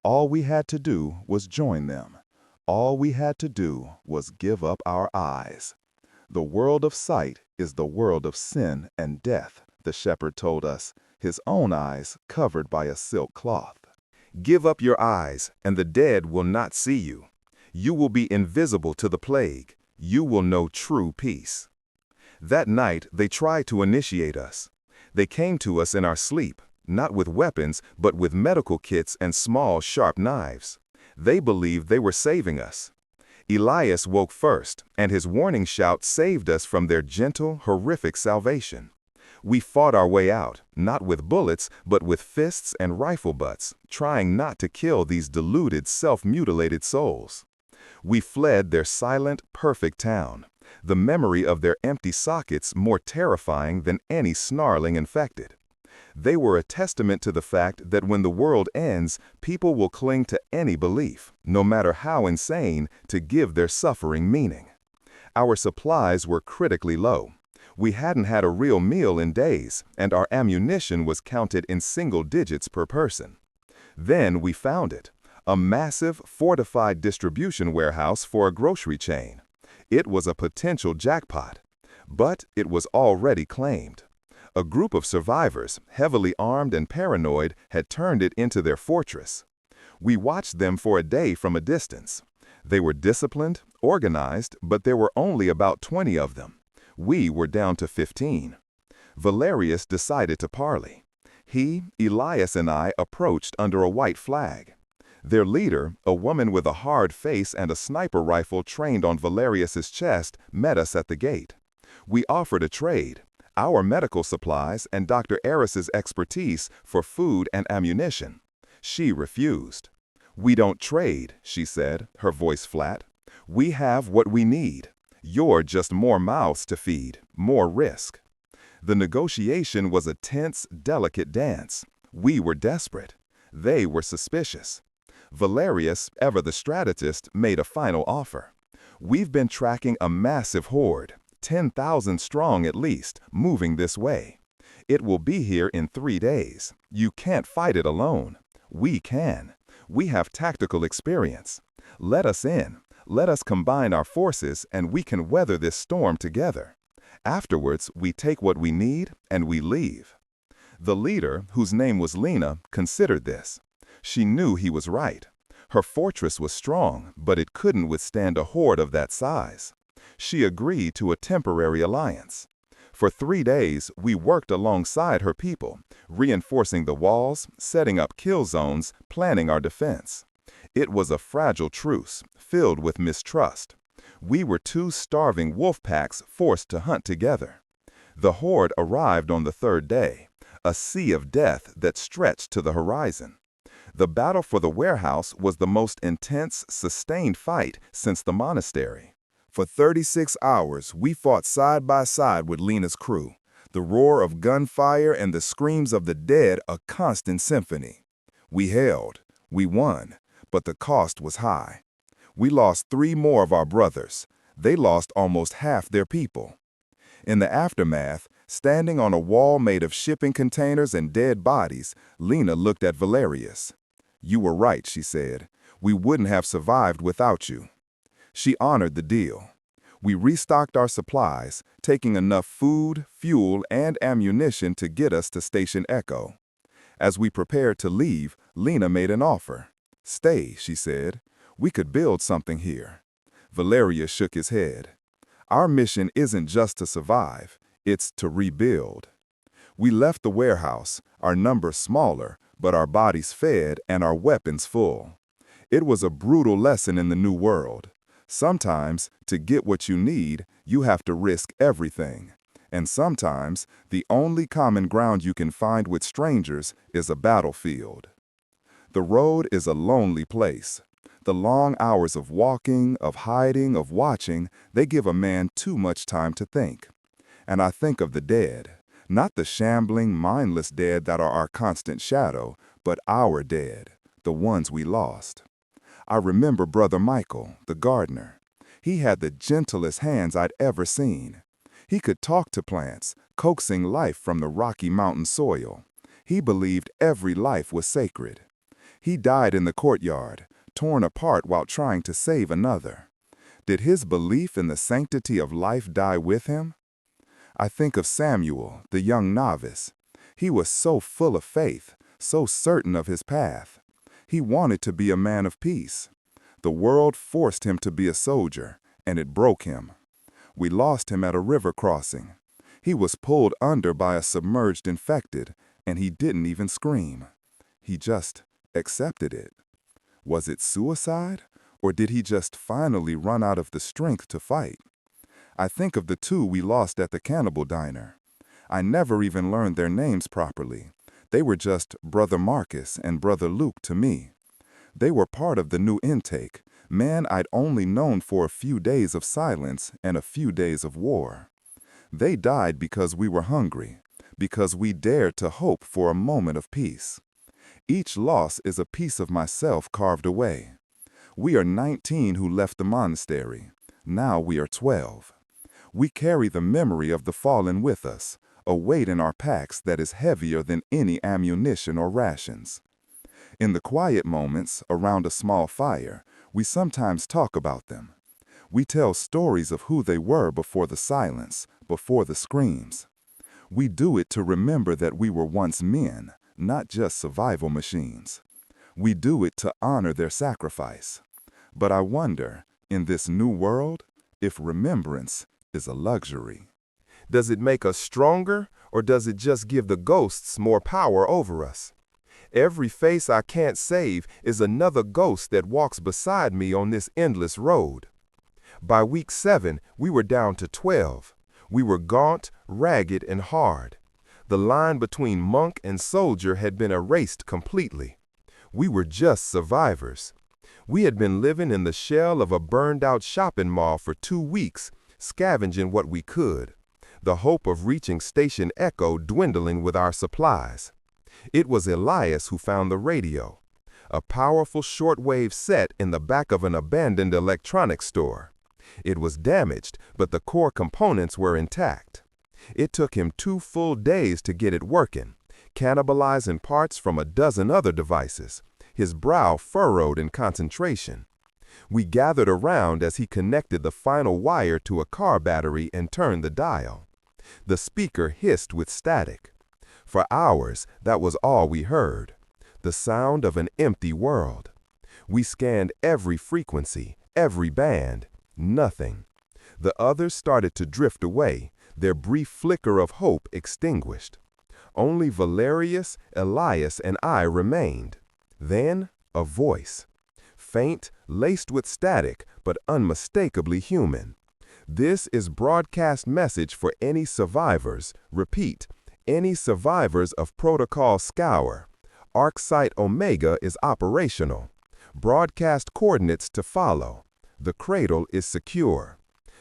All we had to do was join them. All we had to do was give up our eyes. The world of sight is the world of sin and death, the shepherd told us, his own eyes covered by a silk cloth. Give up your eyes, and the dead will not see you. You will be invisible to the plague. You will know true peace. That night, they tried to initiate us. They came to us in our sleep, not with weapons, but with medical kits and small, sharp knives. They believed they were saving us. Elias woke first, and his warning shout saved us from their gentle, horrific salvation. We fought our way out, not with bullets, but with fists and rifle butts, trying not to kill these deluded, self-mutilated souls. We fled their silent, perfect town, the memory of their empty sockets more terrifying than any snarling infected. They were a testament to the fact that when the world ends, people will cling to any belief, no matter how insane, to give their suffering meaning. Our supplies were critically low. We hadn't had a real meal in days, and our ammunition was counted in single digits per person. Then we found it, a massive, fortified distribution warehouse for a grocery chain. It was a potential jackpot, but it was already claimed. A group of survivors, heavily armed and paranoid, had turned it into their fortress. We watched them for a day from a distance. They were disciplined, organized, but there were only about 20 of them. We were down to 15. Valerius decided to parley. He, Elias, and I approached under a white flag. Their leader, a woman with a hard face and a sniper rifle trained on Valerius's chest, met us at the gate. We offered a trade, our medical supplies and Dr. Eris's expertise for food and ammunition. She refused. "We don't trade," she said, her voice flat. "We have what we need. You're just more mouths to feed, more risk." The negotiation was a tense, delicate dance. We were desperate. They were suspicious. Valerius, ever the strategist, made a final offer. "We've been tracking a massive horde, 10,000 strong at least, moving this way. It will be here in 3 days. You can't fight it alone. We can. We have tactical experience. Let us in. Let us combine our forces, and we can weather this storm together. Afterwards, we take what we need, and we leave." The leader, whose name was Lena, considered this. She knew he was right. Her fortress was strong, but it couldn't withstand a horde of that size. She agreed to a temporary alliance. For 3 days, we worked alongside her people, reinforcing the walls, setting up kill zones, planning our defense. It was a fragile truce, filled with mistrust. We were 2 starving wolf packs forced to hunt together. The horde arrived on the 3rd day, a sea of death that stretched to the horizon. The battle for the warehouse was the most intense, sustained fight since the monastery. For 36 hours, we fought side by side with Lena's crew, the roar of gunfire and the screams of the dead a constant symphony. We held, we won, but the cost was high. We lost 3 more of our brothers. They lost almost half their people. In the aftermath, standing on a wall made of shipping containers and dead bodies, Lena looked at Valerius. "You were right," she said. "We wouldn't have survived without you." She honored the deal. We restocked our supplies, taking enough food, fuel, and ammunition to get us to Station Echo. As we prepared to leave, Lena made an offer. "Stay," she said. "We could build something here." Valerius shook his head. "Our mission isn't just to survive, it's to rebuild." We left the warehouse, our numbers smaller, but our bodies fed and our weapons full. It was a brutal lesson in the new world. Sometimes, to get what you need, you have to risk everything. And sometimes, the only common ground you can find with strangers is a battlefield. The road is a lonely place. The long hours of walking, of hiding, of watching, they give a man too much time to think. And I think of the dead, not the shambling, mindless dead that are our constant shadow, but our dead, the ones we lost. I remember Brother Michael, the gardener. He had the gentlest hands I'd ever seen. He could talk to plants, coaxing life from the Rocky Mountain soil. He believed every life was sacred. He died in the courtyard, torn apart while trying to save another. Did his belief in the sanctity of life die with him? I think of Samuel, the young novice. He was so full of faith, so certain of his path. He wanted to be a man of peace. The world forced him to be a soldier, and it broke him. We lost him at a river crossing. He was pulled under by a submerged infected, and he didn't even scream. He just accepted it. Was it suicide, or did he just finally run out of the strength to fight? I think of the two we lost at the cannibal diner. I never even learned their names properly. They were just Brother Marcus and Brother Luke to me. They were part of the new intake, men I'd only known for a few days of silence and a few days of war. They died because we were hungry, because we dared to hope for a moment of peace. Each loss is a piece of myself carved away. We are 19 who left the monastery. Now we are 12. We carry the memory of the fallen with us, a weight in our packs that is heavier than any ammunition or rations. In the quiet moments around a small fire, we sometimes talk about them. We tell stories of who they were before the silence, before the screams. We do it to remember that we were once men, not just survival machines. We do it to honor their sacrifice. But I wonder, in this new world, if remembrance is a luxury. Does it make us stronger, or does it just give the ghosts more power over us? Every face I can't save is another ghost that walks beside me on this endless road. By week 7, we were down to 12. We were gaunt, ragged, and hard. The line between monk and soldier had been erased completely. We were just survivors. We had been living in the shell of a burned-out shopping mall for 2 weeks, scavenging what we could, the hope of reaching Station Echo dwindling with our supplies. It was Elias who found the radio, a powerful shortwave set in the back of an abandoned electronics store. It was damaged, but the core components were intact. It took him 2 full days to get it working, cannibalizing parts from a dozen other devices, his brow furrowed in concentration. We gathered around as he connected the final wire to a car battery and turned the dial. The speaker hissed with static. For hours, that was all we heard, the sound of an empty world. We scanned every frequency, every band, nothing. The others started to drift away, their brief flicker of hope extinguished. Only Valerius, Elias, and I remained. Then, a voice. Faint, laced with static, but unmistakably human. This is broadcast message for any survivors, repeat, any survivors of Protocol Scour. Arc Site Omega is operational. Broadcast coordinates to follow. The cradle is secure.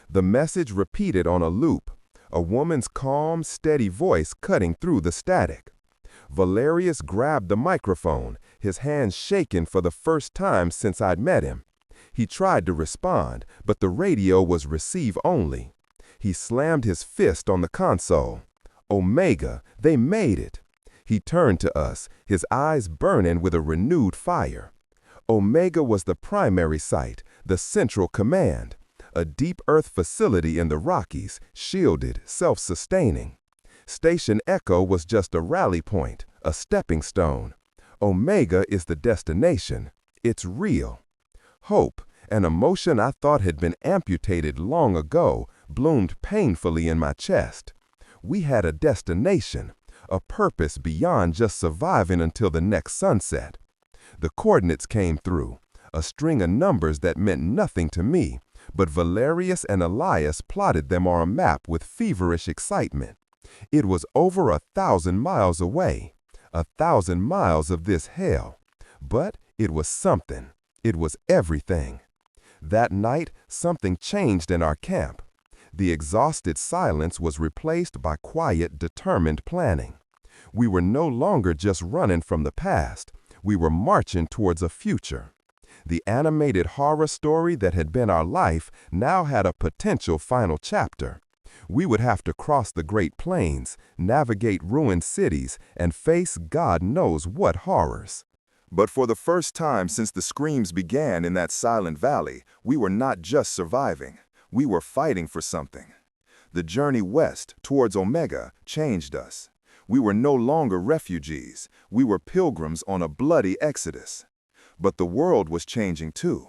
The message repeated on a loop, a woman's calm, steady voice cutting through the static. Valerius grabbed the microphone, his hands shaking for the first time since I'd met him. He tried to respond, but the radio was receive only. He slammed his fist on the console. Omega, they made it. He turned to us, his eyes burning with a renewed fire. Omega was the primary site, the central command, a deep earth facility in the Rockies, shielded, self-sustaining. Station Echo was just a rally point, a stepping stone. Omega is the destination. It's real. Hope, an emotion I thought had been amputated long ago, bloomed painfully in my chest. We had a destination, a purpose beyond just surviving until the next sunset. The coordinates came through, a string of numbers that meant nothing to me, but Valerius and Elias plotted them on a map with feverish excitement. It was over 1,000 miles away, 1,000 miles of this hell. But it was something. It was everything. That night, something changed in our camp. The exhausted silence was replaced by quiet, determined planning. We were no longer just running from the past. We were marching towards a future. The animated horror story that had been our life now had a potential final chapter. We would have to cross the Great Plains, navigate ruined cities, and face God knows what horrors. But for the first time since the screams began in that silent valley, we were not just surviving. We were fighting for something. The journey west, towards Omega, changed us. We were no longer refugees. We were pilgrims on a bloody exodus. But the world was changing too.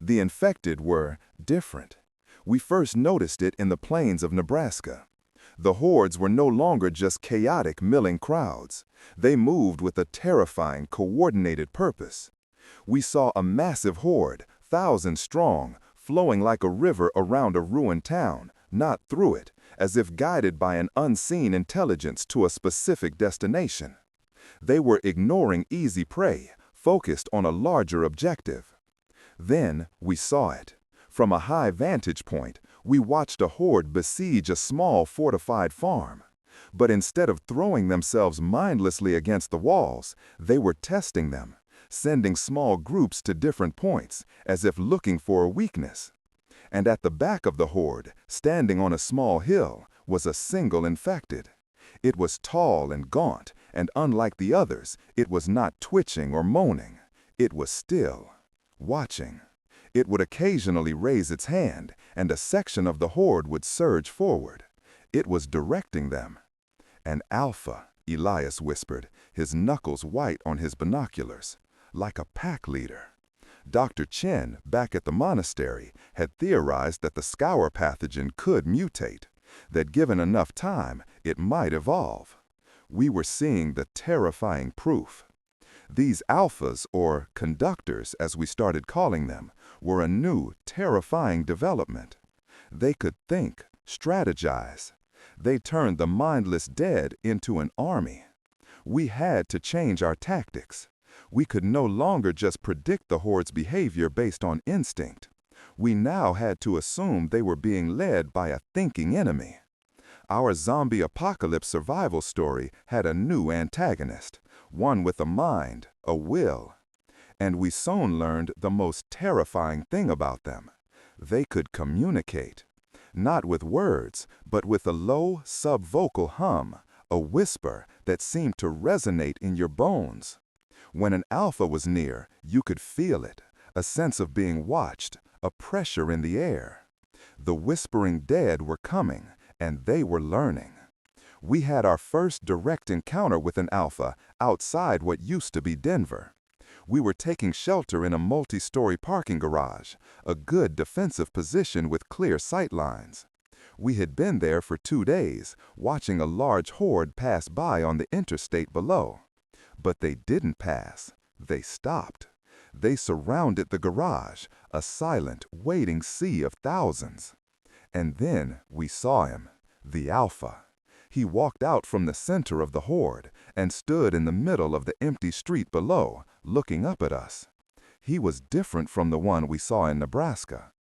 The infected were different. We first noticed it in the plains of Nebraska. The hordes were no longer just chaotic, milling crowds. They moved with a terrifying, coordinated purpose. We saw a massive horde, thousands strong, flowing like a river around a ruined town, not through it, as if guided by an unseen intelligence to a specific destination. They were ignoring easy prey, focused on a larger objective. Then we saw it. From a high vantage point, we watched a horde besiege a small fortified farm. But instead of throwing themselves mindlessly against the walls, they were testing them, sending small groups to different points, as if looking for a weakness. And at the back of the horde, standing on a small hill, was a single infected. It was tall and gaunt, and unlike the others, it was not twitching or moaning. It was still, watching. It would occasionally raise its hand, and a section of the horde would surge forward. It was directing them. "An alpha," Elias whispered, his knuckles white on his binoculars, "like a pack leader." Dr. Chen, back at the monastery, had theorized that the scour pathogen could mutate, that given enough time, it might evolve. We were seeing the terrifying proof. These alphas, or conductors as we started calling them, were a new, terrifying development. They could think, strategize. They turned the mindless dead into an army. We had to change our tactics. We could no longer just predict the horde's behavior based on instinct. We now had to assume they were being led by a thinking enemy. Our zombie apocalypse survival story had a new antagonist, one with a mind, a will. And we soon learned the most terrifying thing about them. They could communicate. Not with words, but with a low, subvocal hum, a whisper that seemed to resonate in your bones. When an alpha was near, you could feel it, a sense of being watched, a pressure in the air. The whispering dead were coming, and they were learning. We had our first direct encounter with an alpha outside what used to be Denver. We were taking shelter in a multi-story parking garage, a good defensive position with clear sight lines. We had been there for 2 days, watching a large horde pass by on the interstate below. But they didn't pass. They stopped. They surrounded the garage, a silent, waiting sea of thousands. And then we saw him, the alpha. He walked out from the center of the horde and stood in the middle of the empty street below, looking up at us. He was different from the one we saw in Nebraska.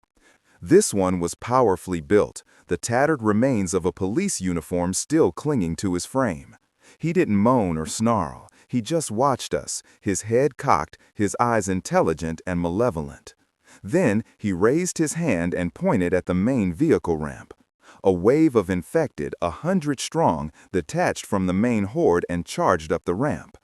This one was powerfully built, the tattered remains of a police uniform still clinging to his frame. He didn't moan or snarl. He just watched us, his head cocked, his eyes intelligent and malevolent. Then he raised his hand and pointed at the main vehicle ramp. A wave of infected, 100 strong, detached from the main horde and charged up the ramp.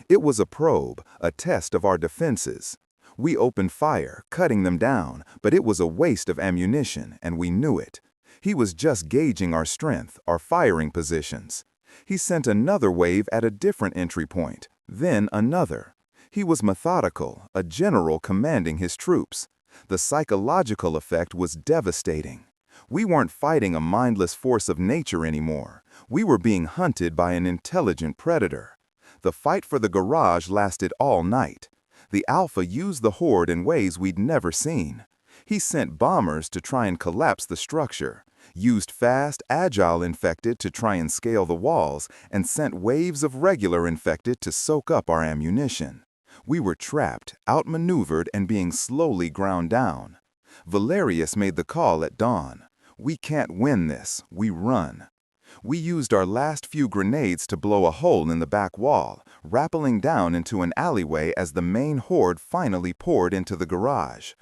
It was a probe, a test of our defenses. We opened fire, cutting them down, but it was a waste of ammunition, and we knew it. He was just gauging our strength, our firing positions. He sent another wave at a different entry point, then another. He was methodical, a general commanding his troops. The psychological effect was devastating. We weren't fighting a mindless force of nature anymore. We were being hunted by an intelligent predator. The fight for the garage lasted all night. The alpha used the horde in ways we'd never seen. He sent bombers to try and collapse the structure, used fast, agile infected to try and scale the walls, and sent waves of regular infected to soak up our ammunition. We were trapped, outmaneuvered, and being slowly ground down. Valerius made the call at dawn. We can't win this, we run. We used our last few grenades to blow a hole in the back wall, rappelling down into an alleyway as the main horde finally poured into the garage.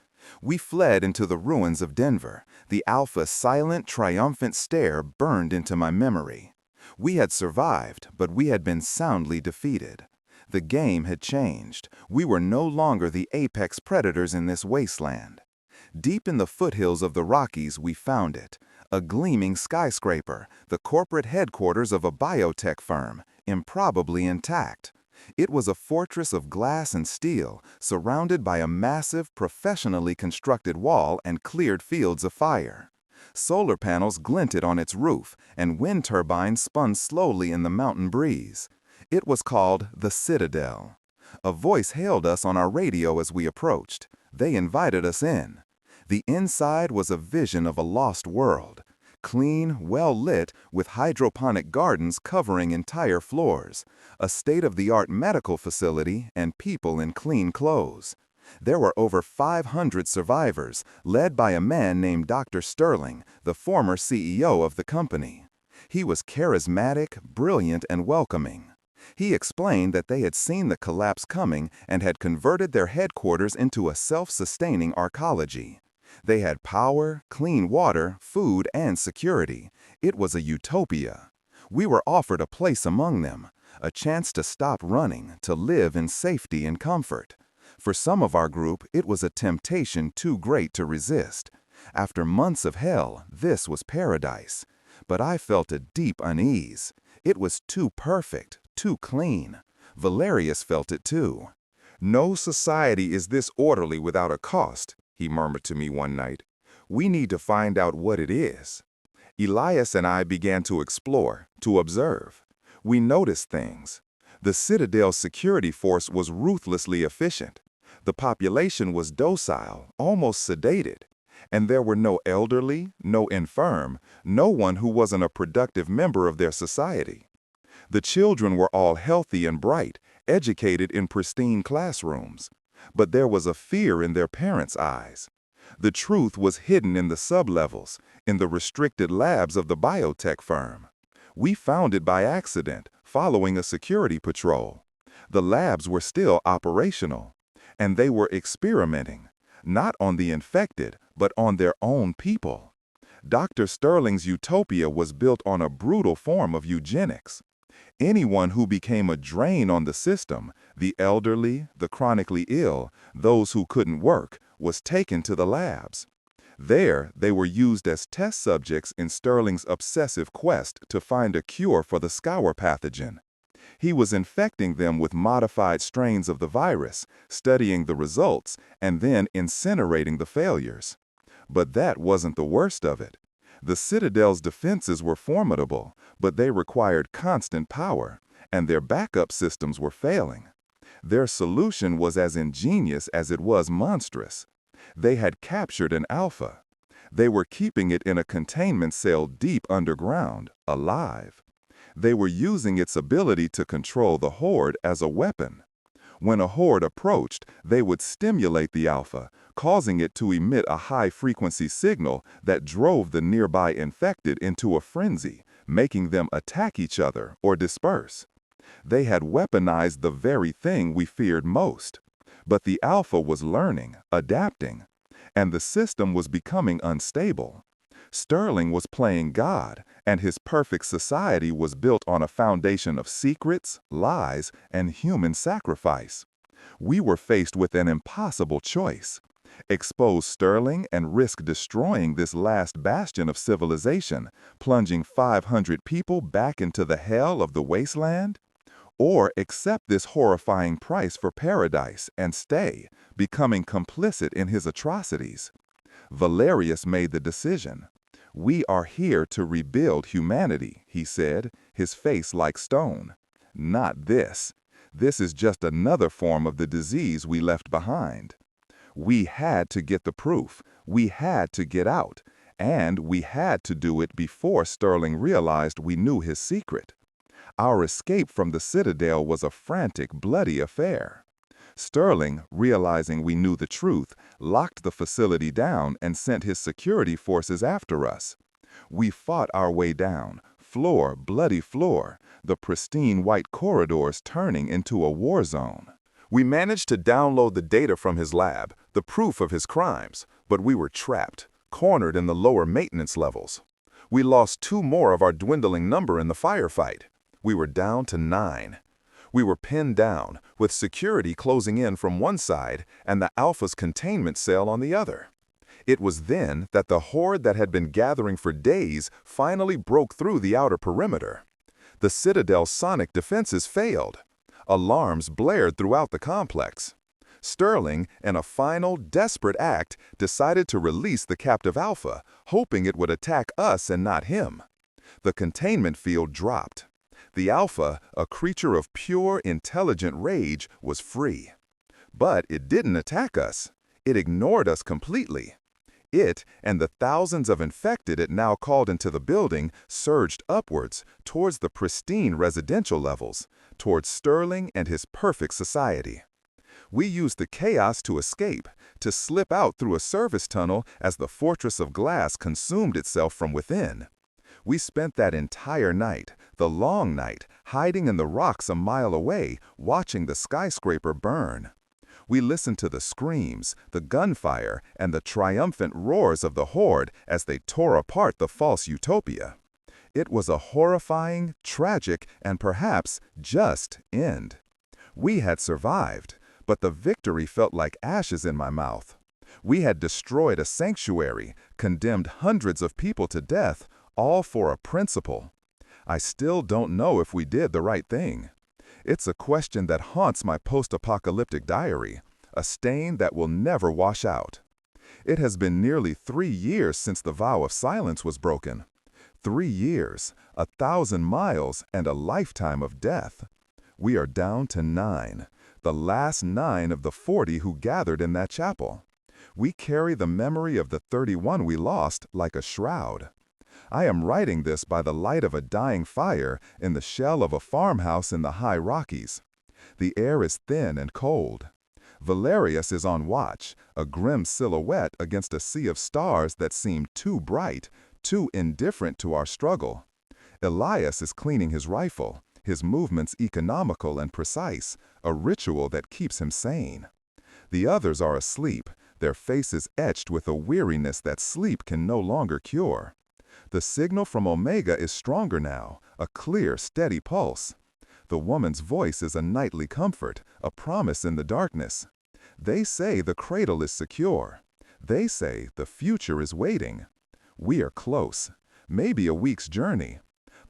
We fled into the ruins of Denver. The Alpha's silent, triumphant stare burned into my memory. We had survived, but we had been soundly defeated. The game had changed. We were no longer the apex predators in this wasteland. Deep in the foothills of the Rockies, we found it. A gleaming skyscraper, the corporate headquarters of a biotech firm, improbably intact. It was a fortress of glass and steel, surrounded by a massive, professionally constructed wall and cleared fields of fire. Solar panels glinted on its roof, and wind turbines spun slowly in the mountain breeze. It was called the Citadel. A voice hailed us on our radio as we approached. They invited us in. The inside was a vision of a lost world. Clean, well-lit, with hydroponic gardens covering entire floors, a state-of-the-art medical facility, and people in clean clothes. There were over 500 survivors, led by a man named Dr. Sterling, the former CEO of the company. He was charismatic, brilliant, and welcoming. He explained that they had seen the collapse coming and had converted their headquarters into a self-sustaining arcology. They had power, clean water, food, and security. It was a utopia. We were offered a place among them, a chance to stop running, to live in safety and comfort. For some of our group, it was a temptation too great to resist. After months of hell, this was paradise. But I felt a deep unease. It was too perfect, too clean. Valerius felt it too. "No society is this orderly without a cost," he murmured to me one night. "We need to find out what it is." Elias and I began to explore, to observe. We noticed things. The Citadel's security force was ruthlessly efficient. The population was docile, almost sedated. And there were no elderly, no infirm, no one who wasn't a productive member of their society. The children were all healthy and bright, educated in pristine classrooms. But there was a fear in their parents' eyes. The truth was hidden in the sublevels, in the restricted labs of the biotech firm. We found it by accident, following a security patrol. The labs were still operational, and they were experimenting, not on the infected, but on their own people. Dr. Sterling's utopia was built on a brutal form of eugenics. Anyone who became a drain on the system, the elderly, the chronically ill, those who couldn't work, was taken to the labs. There, they were used as test subjects in Sterling's obsessive quest to find a cure for the scour pathogen. He was infecting them with modified strains of the virus, studying the results, and then incinerating the failures. But that wasn't the worst of it. The Citadel's defenses were formidable, but they required constant power, and their backup systems were failing. Their solution was as ingenious as it was monstrous. They had captured an alpha. They were keeping it in a containment cell deep underground, alive. They were using its ability to control the horde as a weapon. When a horde approached, they would stimulate the alpha, causing it to emit a high-frequency signal that drove the nearby infected into a frenzy, making them attack each other or disperse. They had weaponized the very thing we feared most. But the alpha was learning, adapting, and the system was becoming unstable. Sterling was playing God, and his perfect society was built on a foundation of secrets, lies, and human sacrifice. We were faced with an impossible choice: expose Sterling and risk destroying this last bastion of civilization, plunging 500 people back into the hell of the wasteland, or accept this horrifying price for paradise and stay, becoming complicit in his atrocities. Valerius made the decision. "We are here to rebuild humanity," he said, his face like stone. "Not this. This is just another form of the disease we left behind." We had to get the proof, we had to get out, and we had to do it before Sterling realized we knew his secret. Our escape from the Citadel was a frantic, bloody affair. Sterling, realizing we knew the truth, locked the facility down and sent his security forces after us. We fought our way down, floor, bloody floor, the pristine white corridors turning into a war zone. We managed to download the data from his lab, the proof of his crimes, but we were trapped, cornered in the lower maintenance levels. We lost 2 more of our dwindling number in the firefight. We were down to 9. We were pinned down, with security closing in from one side and the Alpha's containment cell on the other. It was then that the horde that had been gathering for days finally broke through the outer perimeter. The Citadel's sonic defenses failed. Alarms blared throughout the complex. Sterling, in a final, desperate act, decided to release the captive Alpha, hoping it would attack us and not him. The containment field dropped. The Alpha, a creature of pure, intelligent rage, was free. But it didn't attack us. It ignored us completely. It, and the thousands of infected it now called into the building, surged upwards, towards the pristine residential levels, towards Sterling and his perfect society. We used the chaos to escape, to slip out through a service tunnel as the fortress of glass consumed itself from within. We spent that entire night, the long night, hiding in the rocks a mile away, watching the skyscraper burn. We listened to the screams, the gunfire, and the triumphant roars of the horde as they tore apart the false utopia. It was a horrifying, tragic, and perhaps just end. We had survived, but the victory felt like ashes in my mouth. We had destroyed a sanctuary, condemned hundreds of people to death, all for a principle. I still don't know if we did the right thing. It's a question that haunts my post-apocalyptic diary, a stain that will never wash out. It has been nearly 3 years since the vow of silence was broken. 3 years, 1,000 miles, and a lifetime of death. We are down to 9, the last 9 of the 40 who gathered in that chapel. We carry the memory of the 31 we lost like a shroud. I am writing this by the light of a dying fire in the shell of a farmhouse in the high Rockies. The air is thin and cold. Valerius is on watch, a grim silhouette against a sea of stars that seem too bright, too indifferent to our struggle. Elias is cleaning his rifle, his movements economical and precise, a ritual that keeps him sane. The others are asleep, their faces etched with a weariness that sleep can no longer cure. The signal from Omega is stronger now, a clear, steady pulse. The woman's voice is a nightly comfort, a promise in the darkness. They say the cradle is secure. They say the future is waiting. We are close, maybe a week's journey.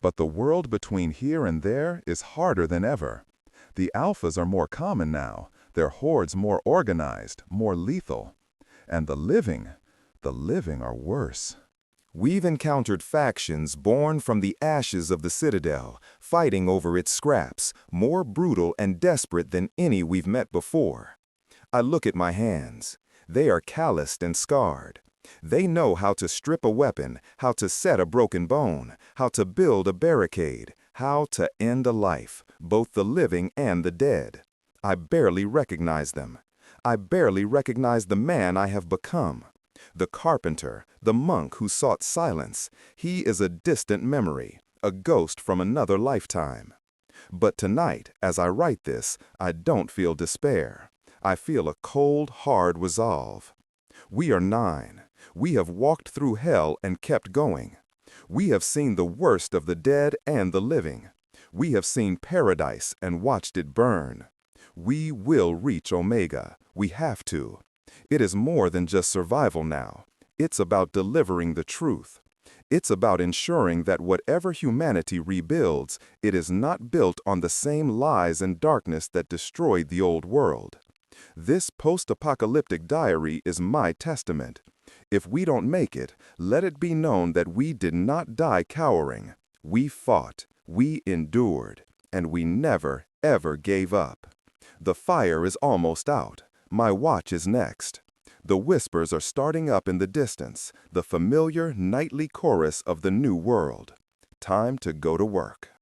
But the world between here and there is harder than ever. The Alphas are more common now, their hordes more organized, more lethal. And the living are worse. We've encountered factions born from the ashes of the Citadel, fighting over its scraps, more brutal and desperate than any we've met before. I look at my hands. They are calloused and scarred. They know how to strip a weapon, how to set a broken bone, how to build a barricade, how to end a life, both the living and the dead. I barely recognize them. I barely recognize the man I have become. The carpenter, the monk who sought silence, he is a distant memory, a ghost from another lifetime. But tonight, as I write this, I don't feel despair. I feel a cold, hard resolve. We are 9. We have walked through hell and kept going. We have seen the worst of the dead and the living. We have seen paradise and watched it burn. We will reach Omega. We have to. It is more than just survival now. It's about delivering the truth. It's about ensuring that whatever humanity rebuilds, it is not built on the same lies and darkness that destroyed the old world. This post-apocalyptic diary is my testament. If we don't make it, let it be known that we did not die cowering. We fought, we endured, and we never, ever gave up. The fire is almost out. My watch is next. The whispers are starting up in the distance, the familiar nightly chorus of the new world. Time to go to work.